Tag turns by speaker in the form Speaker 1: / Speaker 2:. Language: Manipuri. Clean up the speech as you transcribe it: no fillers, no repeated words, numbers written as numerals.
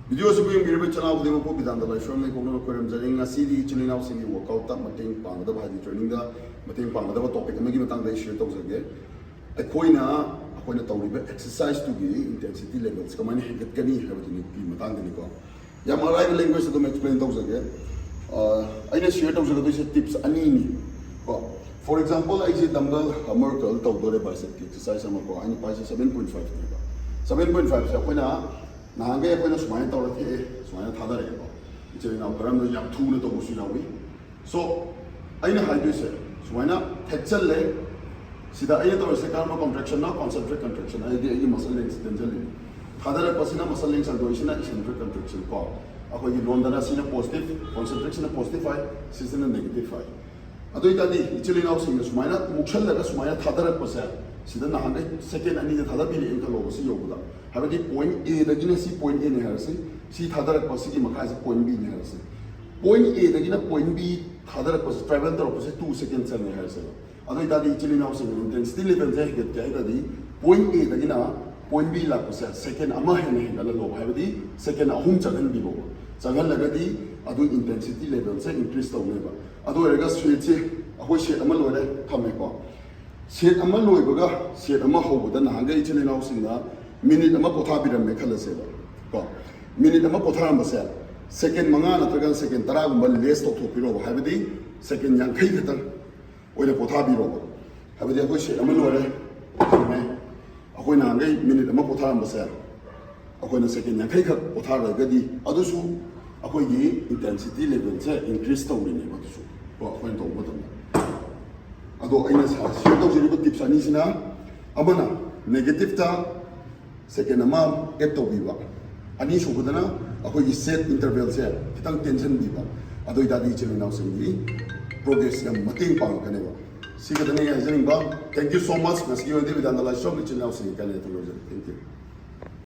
Speaker 1: Video se bui mirbe channel de ko bidan da la shom ne ko no ko ram jaring asi di chilina singi workout ta mateng pang da ba di training da mateng pang da ba topic amagi matang da share tau jage akoina tawriba exercise to gi intensity levels kamani hengatkani habani pi matang da ni ko ya malai language to explain tau jage aina share tau jage se tips ani ni ko for example I see dumbbell hammer curl tau dore bicep exercise ama ko ani pa 7.5 ni ba 7.5 sa akoina 나한테 그냥 수많이 떨어뜨려 수많이 타다래요. 이제 나 그러면 약 투는 또 무슨 나오니? So 아이는 할수 있어요. 수많이 택절래 시다 아이는 또 세카르마 contraction나 concentric contraction 이게 muscle length 된절래. 타다를 빠시나 muscle length 잘 도이시나 eccentric contraction 거. 아고 이 론다나 시나 positive concentriction은 positive 이 시스는 negative 이. 아도 이다디 이틀이 나오시면 수많이 목철래가 수많이 타다를 빠세요. 시다 나한테 세컨 아니데 타다 비리 인터 로고시 요구다. 하베디 point A dagina si point A ne harse si thadarak pasigi makai point B ne harse point A dagina point B thadarak pas travel tar opposite 2 seconds ne harse ado idadi chili now sing intensity level je get kai dadi point A dagina point B la pas second ama hene gala lo habeди second ahum chagan bi bo chagan lagadi ado intensity level se increase to ne ba ado erga straight se ahoi set ama lo re thame ko set ama loi baga set ama hobuda na hangai chili now sing na minute ama potha biram me khala se ko minute ama potha ram se second manga na tagan second tara gum less to thopiro ba habedi second yang khai khata oile potha biro ba habedi ko se ama lore me akoi na ngai minute ama potha ram se akoi na second yang khai kha potha ra gadi adusu akoi gi intensity level se increase to ni ba dusu ko akoi to ba to ado aina sa share to jeri ko tips ani sina amana negative ta second ama get to biwa ani shubudana akoi set interval se kitang tension biwa ado idadi chele now singi progress yam mating pang kane ba siga dane ya jering ba thank you so much maski odi bidan la shop chele now singi kane to thank you